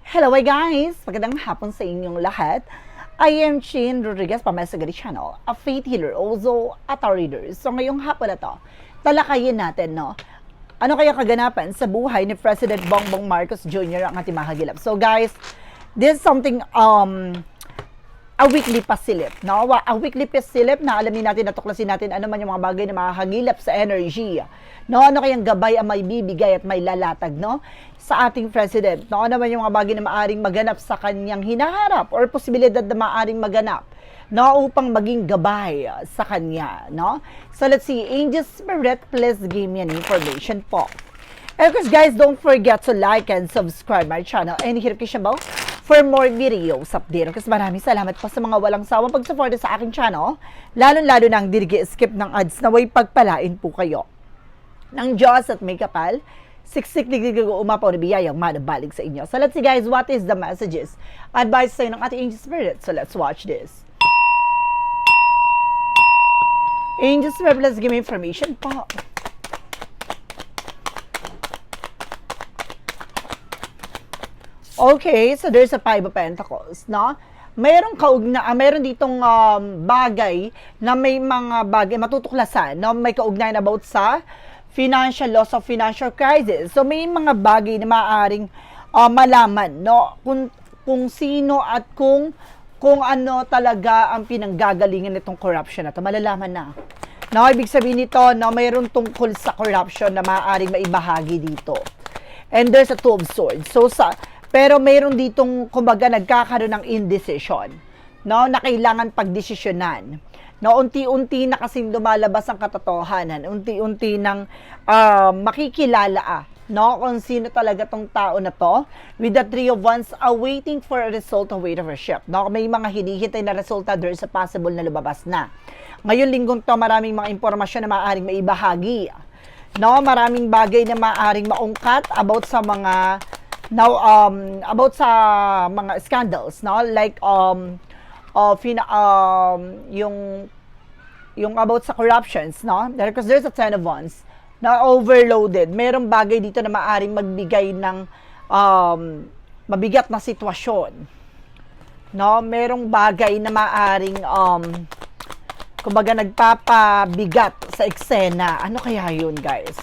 Hello, hi guys! Magandang hapon sa inyong lahat. I am Chin Rodriguez from Mesagari Channel, a faith healer, also a tarot reader. So ngayong hapon na to, talakayin natin, no? Ano kaya kaganapan sa buhay ni President Bongbong Marcos Jr. ang ating mahagilap. So guys, this is something, a weekly pasilip, no? A weekly pasilip na alamin natin, natuklasin natin ano man yung mga bagay na makahagilap sa energy. No, ano kayang gabay ang may bibigay at may lalatag, no? Sa ating president, no? Ano man yung mga bagay na maaring maganap sa kanyang hinaharap or posibilidad na maaring maganap, no? Upang maging gabay sa kanya, no? So let's see, Angel Spirit, please give me an information po. And of course guys, don't forget to like and subscribe my channel and hit the bell for more videos update. Kasi maraming salamat po sa mga walang sawang pag-support sa aking channel, lalo-lalo nang skip ng ads na way pagpalain po kayo ng Diyos at may kapal, siksik umapaw na biyayang manabalik sa inyo. So let's see guys, what is the messages advice sa'yo ng ating Angel Spirit. So let's watch this. Angel Spirit, let's give me information po. Okay, so there's a Five of Pentacles, no? Mayroon ditong bagay na may mga bagay matutuklasan, no? May kaugnayan about sa financial loss of financial crisis. So may mga bagay na maaaring malaman, no? Kung sino at kung ano talaga ang pinanggagalingan nitong corruption na to, malalaman na. No, ibig sabihin nito, no, mayroon tungkol sa corruption na maaaring maibahagi dito. And there's a Two of Swords. Pero mayroon ditong, kumbaga, nagkakaroon ng indecision, no, na kailangan pagdesisyonan. No, unti-unti na kasing lumalabas ang katotohanan, unti-unti nang makikilala, no, kung sino talaga tong tao na to, with the Three of Wands, awaiting for a result of weight of worship. No, may mga hinihintay na resulta, there's a possible na lumabas na. Ngayon linggong to, maraming mga impormasyon na maaaring maibahagi. No, maraming bagay na maaaring maungkat about sa mga about sa mga scandals, no, like yung about sa corruptions, no, because there's a Ten of Wands na overloaded. Merong bagay dito na maaring magbigay ng mabigat na sitwasyon, no, merong bagay na maaring kumbaga nagpapabigat sa eksena. Ano kaya yun guys?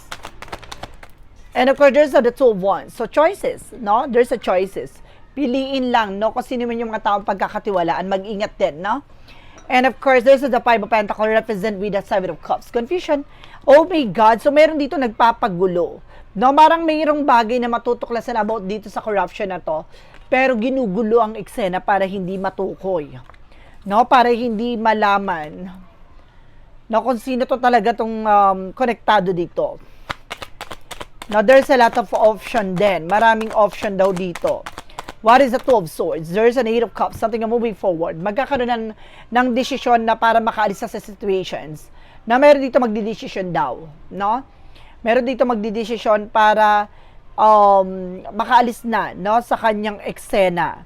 And of course, there's the Two of Wands. So, choices, no? There's a choices. Piliin lang, no? Kung sino man yung mga taong pagkakatiwalaan, mag-ingat din, no? And of course, there's the Five of Pentacles represent with the Seven of Cups. Confusion. Oh my God. So, meron dito nagpapagulo. No? Marang mayroong bagay na matutuklasan about dito sa corruption na to. Pero ginugulo ang eksena para hindi matukoy. No? Para hindi malaman. No? Kung sino to talaga tong konektado dito. Now, there's a lot of option din. Maraming option daw dito. What is the Two of Swords? There's an Eight of Cups, something na moving forward. Magkakaroon ng desisyon na para makaalis sa situations. Na meron dito magdidesisyon daw. No? Meron dito magdidesisyon para makaalis na, no, sa kanyang eksena.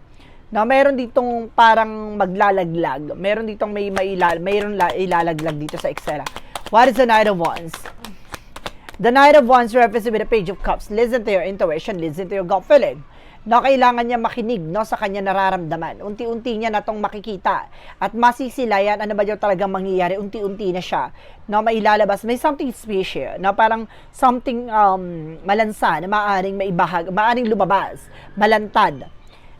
No? Meron ditong parang maglalaglag. Meron ditong mayroon ilalaglag dito sa eksena. What is the Knight of Wands? The Knight of Wands represents with the Page of Cups. Listen to your intuition, listen to your gut feeling. No, kailangan niya makinig, no, sa kanya nararamdaman. Unti-unti niya na itong makikita. At masisilayan, ano ba yung talagang mangyayari? Unti-unti na siya. No, mailalabas. May something special. No, parang something malansa na maaring maaring lumabas. Malantad.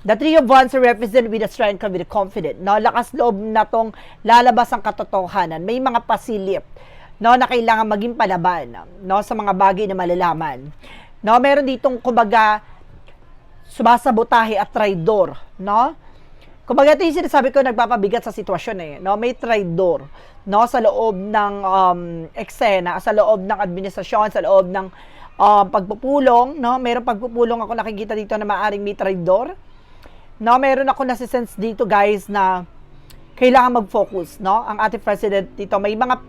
The Three of Wands represent with the strength and with the confidence. No, lakas loob na itong lalabas ang katotohanan. May mga pasilip, no, na kailangan maging palaban, no, sa mga bagay na malalaman. No, meron ditong kumbaga sumasabotahe at traidor, no? Kumbaga ito yung sinasabi ko, nagpapabigat sa sitwasyon eh, no? May traidor, no, sa loob ng eksena, sa loob ng administrasyon, sa loob ng pagpupulong, no? Meron pagpupulong ako nakikita dito na maaring may traidor. No, meron ako nasisense dito guys na kailangan mag-focus, no? Ang ating president dito,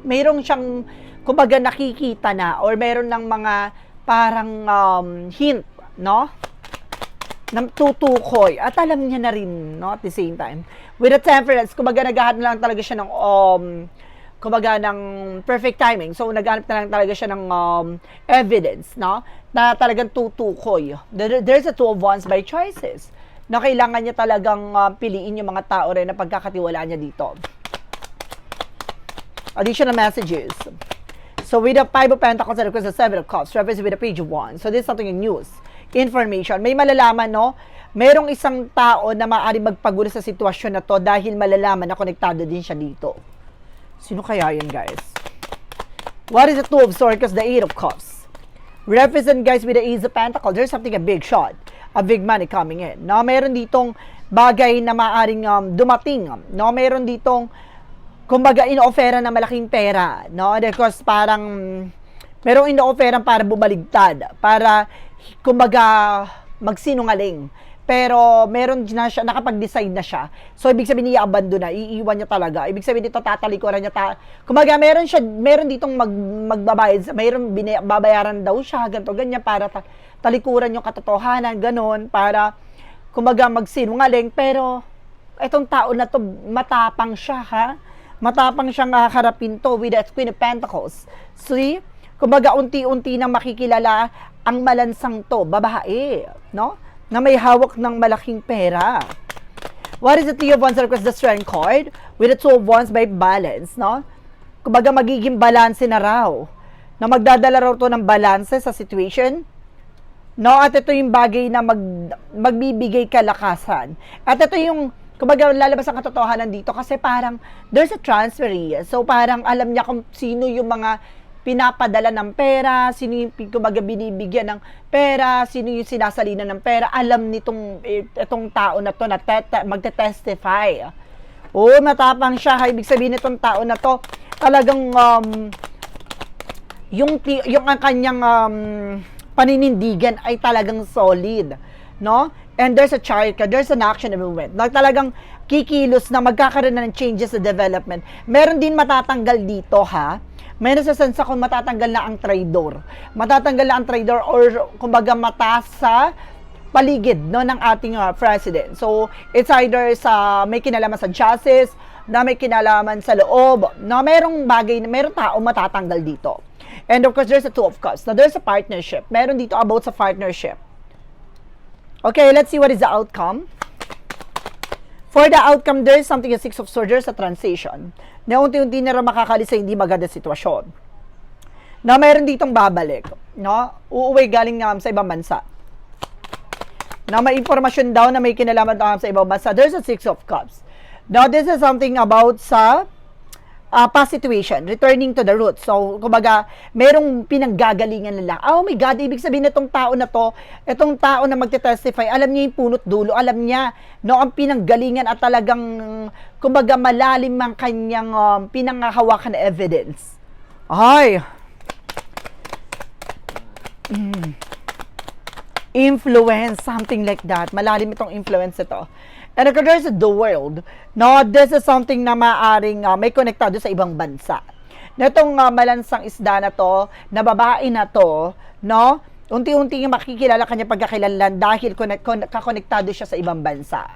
mayroong siyang kumbaga nakikita na or meron ng mga parang hint, no? Na tutukoy at alam niya na rin, no, at the same time. With the Temperance, kumbaga naghahanap lang talaga siya ng kumbaga ng perfect timing. So naghanap na lang talaga siya ng evidence, no? Na talagang tutukoy. There's a Two of Wands by choices. na kailangan niya talagang piliin yung mga tao rin na pagkakatiwalaan niya dito. Additional messages. So with the 5 of Pentacles and of course the 7 of Cups, reference with the Page of Wands. So this is something in news, information. May malalaman, no? Merong isang tao na maaari magpagulo sa sitwasyon na to dahil malalaman na konektado din siya dito. Sino kaya yun, guys? What is the 2 of Swords? Because the 8 of Cups. Represent, guys, with the Ace of Pentacles. There's something, a big shot, a big money coming in. No, meron ditong bagay na maaring dumating. No, meron ditong, kumbaga, ino-offera na malaking pera. No, because parang, merong ino-offera para bumaligtad. Para, kumbaga, magsinungaling. Pero, meron na siya, nakapag-decide na siya. So, ibig sabihin niya, abandon na, iiwan niya talaga. Ibig sabihin dito, tatalikuran niya. Kumbaga, meron ditong magbabayad, babayaran daw siya, ganito, ganyan, para talikuran yung katotohanan, ganun, para, kumbaga, magsinungaling. Pero, etong tao na to, matapang siya, ha? Matapang siyang harapin to with the Queen of Pentacles. See? Kumbaga, unti-unti nang makikilala ang malansang to, babae, no? Na may hawak ng malaking pera. What is the 3 of Wands? Request the Strength card with the 2 of Wands by balance, no? Kumbaga magiging balance na raw. Na magdadala raw to ng balance sa situation. No? At ito yung bagay na magbibigay kalakasan. At ito yung, kumbaga lalabas ang katotohanan dito kasi parang there's a transfer. So parang alam niya kung sino yung mga pinapadala ng pera, sino yung kumbaga binibigyan ng pera, sino yung sinasalina ng pera, alam nitong itong tao na to na magte-testify. Oh, matapang siya. Ibig sabihin nitong tao na to, talagang yung ang kanyang paninindigan ay talagang solid, no? And there's a chart, there's an action movement. Na talagang kikilos na magkakaroon na ng changes sa development. Meron din matatanggal dito, ha? May nasasensa kung matatanggal na ang traidor. Matatanggal na ang traidor or kumbaga mata sa paligid, no, ng ating president. So, it's either sa may kinalaman sa justice, na may kinalaman sa loob, na merong bagay, merong tao matatanggal dito. And of course, there's a 2 of Cups. Now, there's a partnership. Meron dito about sa partnership. Okay, let's see what is the outcome. For the outcome, there's something, a 6 of Swords, there's a transition. Na unti-unti na rin makakalis sa hindi maganda sitwasyon. Na mayroon ditong babalik. No? Uuwi galing sa ibang bansa. Na may informasyon daw na may kinalaman sa ibang bansa. There's a 6 of Cups. Now, this is something about sa past situation, returning to the roots. So, kumbaga, merong pinanggagalingan nila. Oh my God, ibig sabihin itong tao na to, itong tao na magte-testify, alam niya yung punot dulo, alam niya, no, ang pinanggalingan at talagang, kumbaga, malalim ang kanyang pinanghahawakan na evidence. Ay! Influence, something like that. Malalim itong influence ito. And of course, the world, no, this is something na maaring may konektado sa ibang bansa. Netong malansang isda na to, na babae na to, no, unti-unti makikilala kanya pagkakailanlan dahil kakonektado siya sa ibang bansa.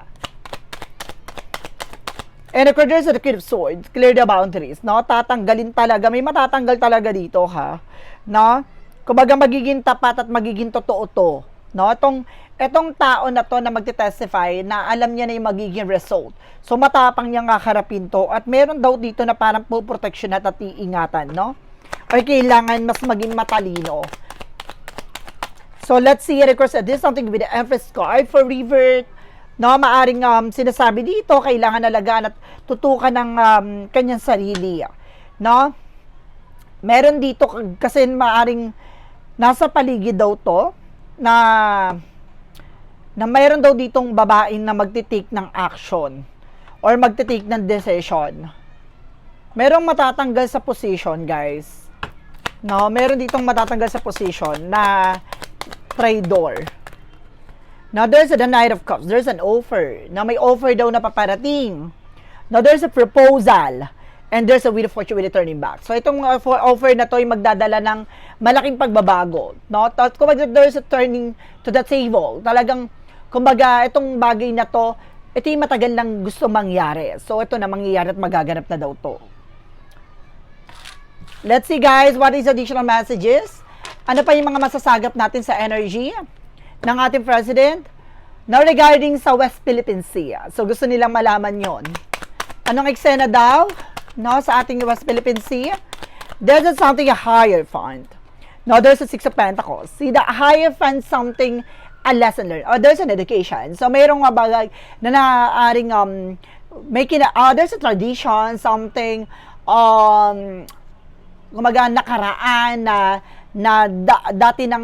And of course, there's the Queen of Swords, clear the boundaries, no, tatanggalin talaga, may matatanggal talaga dito, ha, no, kumbaga magiging tapat at magiging totoo to, no, etong tao na to na magte-testify na alam niya na yung magiging result. So, matapang niyang kaharapin to. At meron daw dito na parang puproteksyon at iingatan, no? Or kailangan mas maging matalino. So, let's see. Of course, this is something with the Empress card for revert. No, maaring sinasabi dito, kailangan alagaan at tutukan ng kanyang sarili. No? Meron dito, kasi maaring nasa paligid daw to, na mayroon daw ditong babae na magtitake ng action or magtitake ng decision. Merong matatanggal sa position, guys. No, meron ditong matatanggal sa position na traidor. Now, there's the Knight of Cups. There's an offer. Na may offer daw na paparating. Now, there's a proposal. And there's a Wheel of Fortune with a turning back. So, itong offer na to ay magdadala ng malaking pagbabago. No? Kumbaga, there's a turning to the table. Talagang, kumbaga, itong bagay na to, ito yung matagal lang gusto mangyari. So, ito na mangyayari at magaganap na daw to. Let's see, guys, what is additional messages? Ano pa yung mga masasagap natin sa energy ng ating president? Now, regarding sa West Philippine Sea. So, gusto nilang malaman yon. Anong eksena daw? No, sa ating West Philippine Sea? There's something a Hierophant. No, there's a Six of Pentacles. See, the Hierophant something a lesson learned. Or there's an education. So, mayroong mga bagay na naaaring there's a tradition, something kumaga nakaraan na dati nang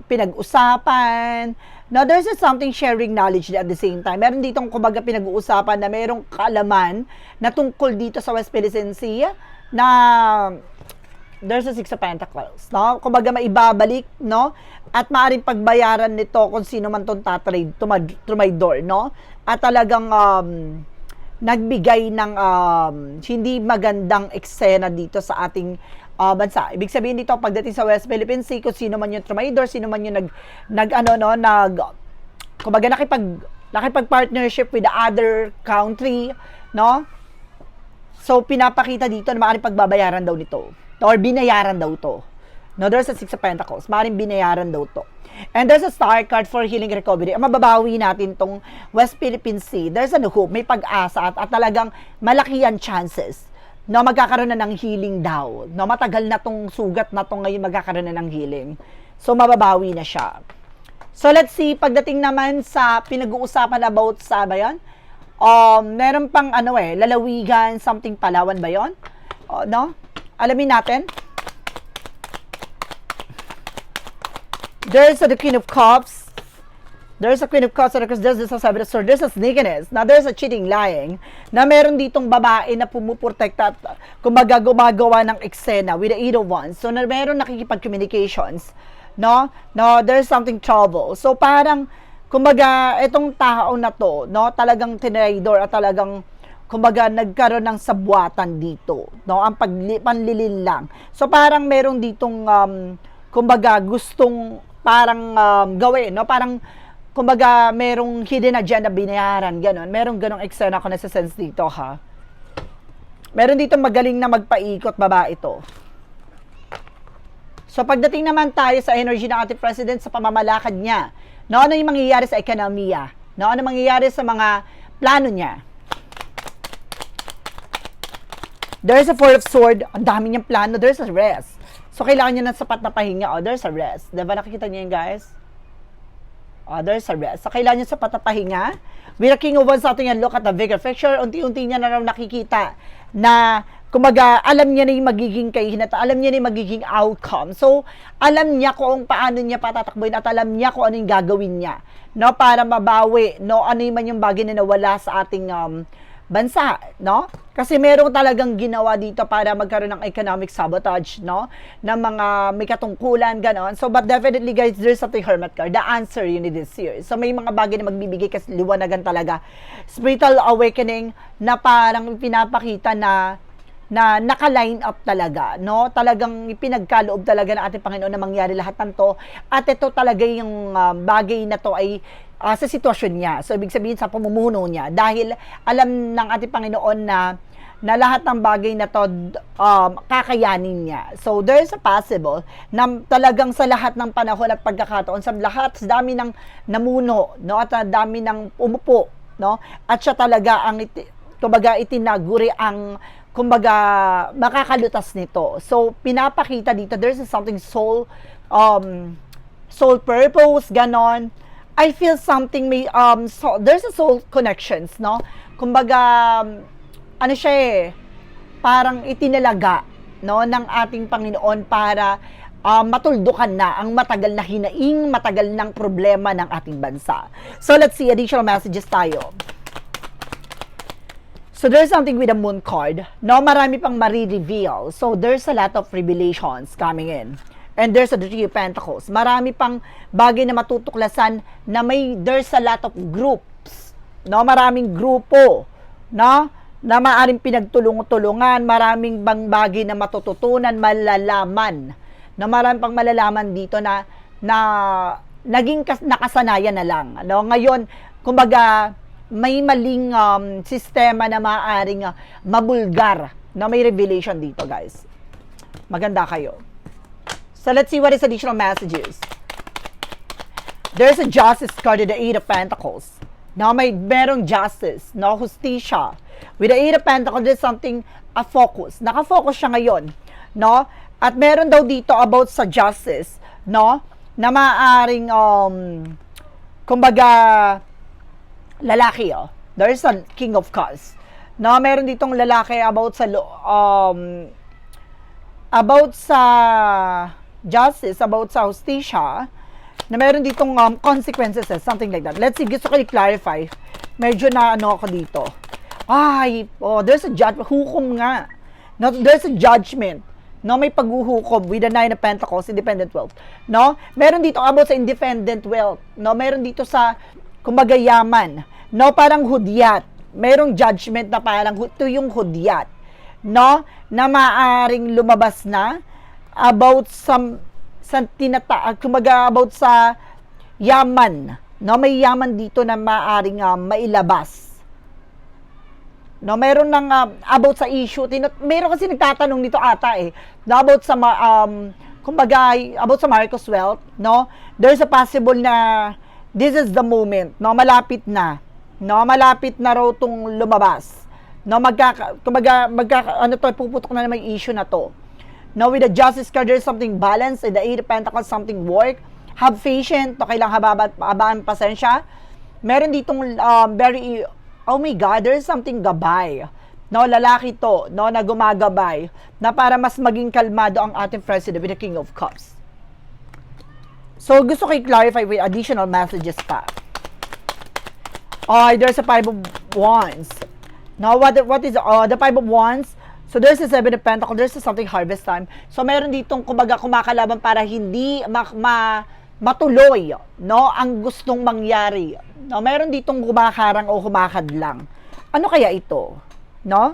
pinag-usapan. Now, there's something sharing knowledge at the same time. Meron ditong kumbaga pinag-uusapan na merong kaalaman na tungkol dito sa West Philippine Sea na there's a Six of Pentacles, no? Kumbaga maibabalik, no? At maaaring pagbayaran nito kung sino man tong tatrade, tumaydor, no? At talagang nagbigay ng hindi magandang eksena dito sa ating bansa. Ibig sabihin dito, pagdating sa West Philippine Sea, kung sino man yung trumaydor, sino man yung kumbaga nakipag-partnership with the other country, no? So, pinapakita dito na maaaring pagbabayaran daw nito. Or binayaran daw to. No, there's a Six of Pentacles. Maaaring binayaran daw to. And there's a Star card for healing recovery. Ang mababawi natin tong West Philippine Sea. There's a hope, may pag-asa at talagang malaki yan chances. No, magkakaroon na ng healing daw. No, matagal na tong sugat na tong ngayon magkakaroon na ng healing. So, mababawi na siya. So, let's see, pagdating naman sa pinag-uusapan about sa ba yun? Meron pang lalawigan, something Palawan ba yun? No? Alamin natin. There's the Queen of Cups. There's a Queen of Cups, because there's a Seven of Swords, there's a sneakiness. Now, there's a cheating, lying, na meron ditong babae na pumuprotekta at kumbaga gumagawa ng eksena with the Eight of Wands. So, na meron nakikipag-communications, no? No, there's something trouble. So, parang, kumbaga, itong tao na to, no, talagang tinraidor at talagang, kumbaga, nagkaroon ng sabwatan dito, no? Ang panlilin lang. So, parang meron ditong, kumbaga, gustong parang gawin, no? Parang, kumbaga, merong hidden agenda binayaran, gano'n. Merong ganong eksena ako nasa-sense dito, ha? Meron dito magaling na magpaikot, babae ito. So, pagdating naman tayo sa energy ng ating president sa pamamalakad niya, no? Ano yung mangyayari sa ekonomiya? No? Ano mangyayari sa mga plano niya? There's a Four of Swords. Ang dami niyang plano. There's a rest. So, kailangan niya ng sapat na pahinga. There's a rest. Diba nakikita niyo yun, guys? There's a rest. So, kailangan niya sapat na pahinga. With the King of Wands, ating yan, look at the bigger picture. Unti-unti niya na raw nakikita na, kumaga, alam niya na yung magiging kahinata. Alam niya na yung magiging outcome. So, alam niya kung paano niya patatakbuhin at alam niya kung ano yung gagawin niya. No? Para mabawi. No? Ano yung man yung bagay na nawala sa ating bansa, no? Kasi merong talagang ginawa dito para magkaroon ng economic sabotage, no? Na mga may katungkulan, ganon. So, but definitely, guys, there's something Hermit card. The answer you need this year. So, may mga bagay na magbibigay kasi liwanagan talaga. Spiritual awakening na parang pinapakita na naka-line up talaga, no? Talagang ipinagkaloob talaga ng ating Panginoon na mangyari lahat ng to. At ito talaga yung bagay na to ay sa sitwasyon niya. So, ibig sabihin sa pamumuno niya. Dahil alam ng ating Panginoon na lahat ng bagay na to kakayanin niya. So, there's a possible na talagang sa lahat ng panahon at pagkakataon, sa dami ng namuno, no? At dami ng umupo, no? At siya talaga ang kumbaga itinaguri ang kumbaga makakalutas nito. So, pinapakita dito, there's something soul purpose, ganon. I feel something may there's a soul connections, no? Kumbaga ano siya parang itinalaga, no, ng ating Panginoon para matuldukan na ang matagal na hinaing, matagal ng problema ng ating bansa. So let's see additional messages tayo. So there's something with the Moon card, no? Marami pang mari-reveal. So there's a lot of revelations coming in. And there's a Three of Pentacles. Marami pang bagay na matutuklasan na there's a lot of groups, no? Maraming grupo, no? Na maaring pinagtulong-tulungan, maraming bang bagay na matututunan, malalaman. Na marami pang malalaman dito na naging nakasanayan na lang, no? Ngayon, kumbaga, may maling sistema na maaring mabulgar na may revelation dito, guys. Maganda kayo. So, let's see what is additional messages. There's a justice card in the Eight of Pentacles. Now, merong justice, no? Justicia. With the Eight of Pentacles, there's something, a focus. Naka-focus siya ngayon, no? At meron daw dito about sa justice, no? Na maaaring, kumbaga, lalaki, oh. There's a King of Cups. No, meron ditong lalaki about sa justice, about sa justicia, na meron ditong consequences, something like that. Let's see, gusto ko i-clarify. Medyo na ano ako dito. Ay, there's a hukom nga. No, there's a judgment. No, may paghuhukom with the Nine of Pentacles, independent wealth. No, meron dito about sa independent wealth. No, meron dito sa, kumbaga, yaman. No, parang hudyat. Merong judgment na parang ito yung hudyat. No, na maaring lumabas na about kumbaga about sa yaman. No, may yaman dito na maaring mailabas. No, meron ng about sa issue. Meron kasi nagtatanong nito ata na about sa kumbaga about sa Marcos wealth, no? There's a possible na this is the moment, no? Malapit na. No, malapit na raw tong lumabas. No, puputok na may issue na to. No, with the justice card, there's something balance. In the Eight of Pentacles, something work. Have patience. To kailangan habaan pasensya. Meron ditong oh my God, there's something gabay. No, lalaki to, no, na gumagabay, na para mas maging kalmado ang ating president with the King of Cups. So, gusto ko i-clarify with additional messages pa. There's a Five of Wands. Now, what is the Five of Wands? So, there's a Seven of Pentacles, there's something harvest time. So, meron ditong kumbaga kumakalaban para hindi matuloy, no, ang gustong mangyari. No, meron ditong kumakarang o kumakadlang. Ano kaya ito? No?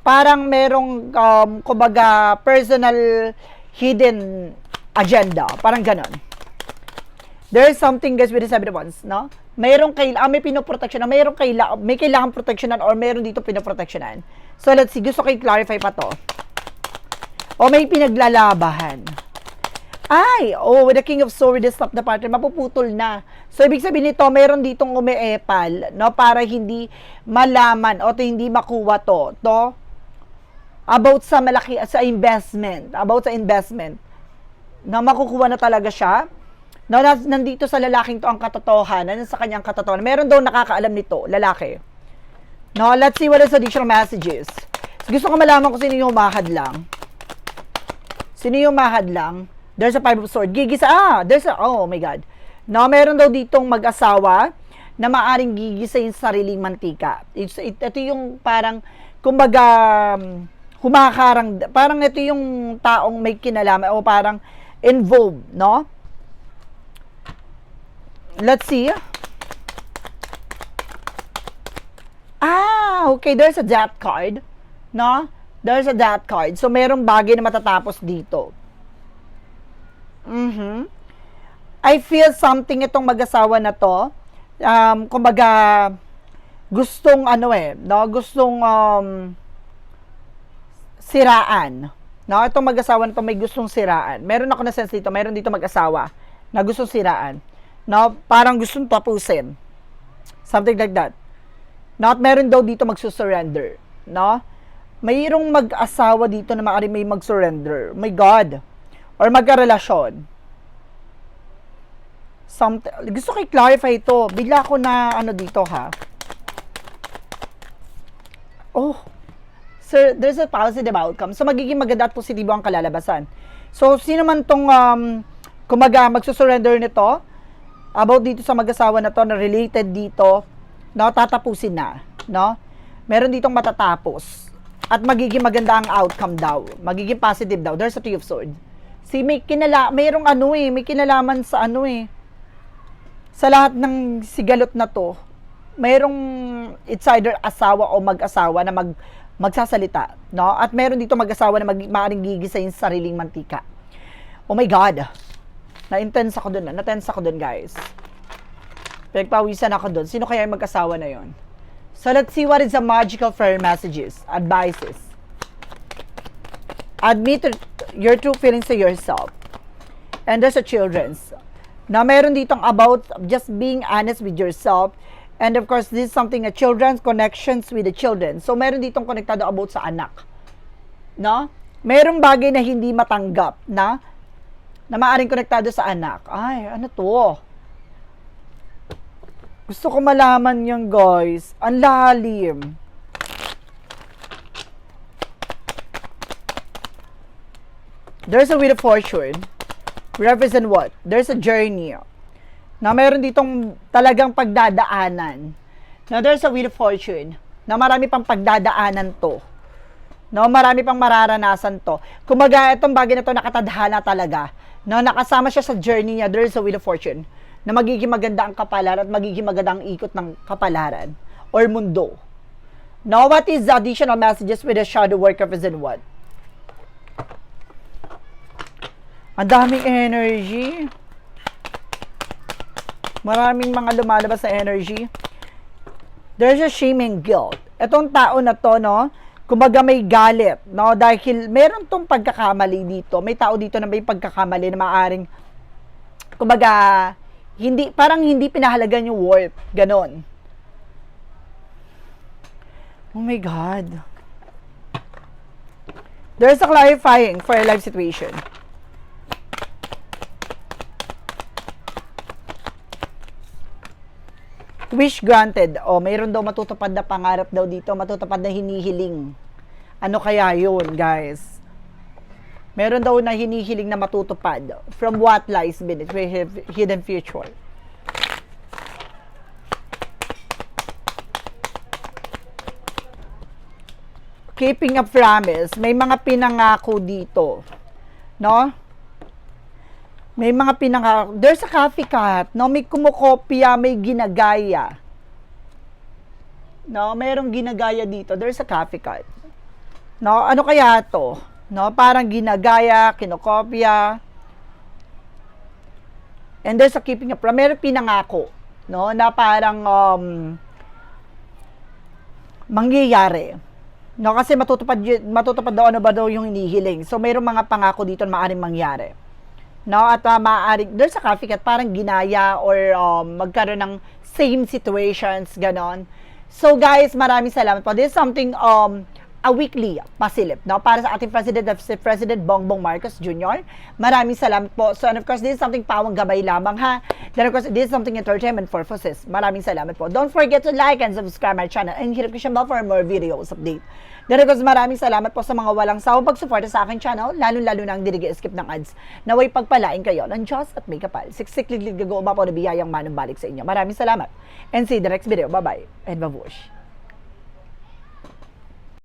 Parang merong kumbaga personal hidden agenda, parang ganon. There is something, guys, with the Seven of Wands, no? Merong may pinoproteksyonan, may kailangan proteksyonan or meron dito pinoproteksyonan. So, let's see, gusto ko i-clarify pa to. O may pinaglalabahan. With the King of Swords, with the Stop the Partner, mapuputol na. So, ibig sabihin nito, meron ditong umeepal, no, para hindi malaman o hindi makuha to about sa investment, na makukuha na talaga siya. No, nandito sa lalaking to ang katotohanan, sa kanyang katotohanan. Meron daw nakakaalam nito, lalaki. No, let's see what is additional messages. Gusto ko malaman kung sino yung mahadlang. There's a Five of Swords. Oh my God. No, meron daw ditong mag-asawa na maaring gigisayin sa sariling mantika. Ito yung parang, kumbaga, humakarang, parang ito yung taong may kinalaman o parang involved, no? Let's see. Okay, there's a death card, no? There's a death card. So, merong bagay na matatapos dito. I feel something itong mag-asawa na to. Kumbaga, gustong gustong siraan. No, itong mag-asawa na to may gustong siraan. Meron ako na sense dito, meron dito mag-asawa na gustong siraan. No, parang gustong tapusin. Something like that. No, at meron daw dito magsusurrender. No? Mayroong mag-asawa dito na maaari may mag-surrender. My God. Or magkarelasyon. Gusto ko i-clarify ito. Bigla ko na dito ha. Sir, there's a positive outcome. So, magiging maganda at positibo ang kalalabasan. So, sino man tong kumaga magsusurrender nito, about dito sa mag-asawa na to, na related dito, no, tatapusin na, no? Meron ditong matatapos. At magiging maganda ang outcome daw. Magiging positive daw. There's a Three of Swords. Mayroong may kinalaman sa sa lahat ng sigalot na to, mayroong it's either asawa o mag-asawa na magsasalita, no? At meron dito mag-asawa na maaaring gigisayin sa sariling mantika. Oh my God. Na-tense ako dun, guys. Pinagpawisan ako dun. Sino kaya yung mag-asawa na yon? So, let's see what is the magical prayer messages, advices. Admit your true feelings to yourself. And there's a children's. Na meron ditong about just being honest with yourself. And of course, this is something na children's connections with the children. So, meron ditong konektado about sa anak. No? Merong bagay na hindi matanggap na maaring konektado sa anak. Ay, ano to? Gusto ko malaman yan, guys. Ang lalim. There's a Wheel of Fortune. Represent what? There's a journey. Na meron ditong talagang pagdadaanan. Now, there's a Wheel of Fortune. Na marami pang pagdadaanan to. No, marami pang mararanasan to. Kumaga, itong bagay na to nakatadhana talaga. No, nakasama siya sa journey niya. There's a Wheel of Fortune. Na magiging maganda ang kapalaran at magiging maganda ang ikot ng kapalaran or mundo. Now, what is the additional messages with the shadow work represent what? Ang daming energy. Maraming mga lumalabas na energy. There's a shame and guilt. Etong tao na to, no, kumbaga may galit, no, dahil meron tong pagkakamali dito. May tao dito na may pagkakamali na maaring, kumbaga, parang hindi pinahalagan yung worth. Ganon. Oh my God. There's a clarifying for a life situation. Wish granted. O, mayroon daw matutupad na pangarap daw dito. Matutupad na hinihiling. Ano kaya yun, guys? Meron daw na hinihiling na matutupad. From what lies beneath hidden future. Keeping a promise. May mga pinangako dito. No? May mga there's a coffee cat, no? May kumukopya, may ginagaya. No, mayroong ginagaya dito. There's a coffee cat. No, ano kaya to? No, parang ginagaya, kinokopya. And there's a keeping a promise. Mayroong pinangako, no, na parang mangyayari. No, kasi matutupad daw ano ba daw yung hinihiling. So mayroong mga pangako dito na maaaring mangyari. No, at maaari, there's a coffee cat, parang ginaya or magkaroon ng same situations, ganon. So guys, maraming salamat po. This is something, a weekly pasilip, no, para sa ating President Bongbong Marcos Jr. Maraming salamat po. So, and of course, this is something pawang gabay lamang, ha. Then of course, this is something entertainment purposes. Maraming salamat po. Don't forget to like and subscribe my channel and hit the bell for more videos update. Then of course, maraming salamat po sa mga walang sawang pagsuporta sa aking channel, lalo-lalo na ang dinigi-skip ng ads. Naway pagpalain kayo ng Diyos at may kapal. Siksik-liglig gago umapaw na biyayang manumbalik sa inyo. Maraming salamat. And see you the next video. Bye-bye. And babush.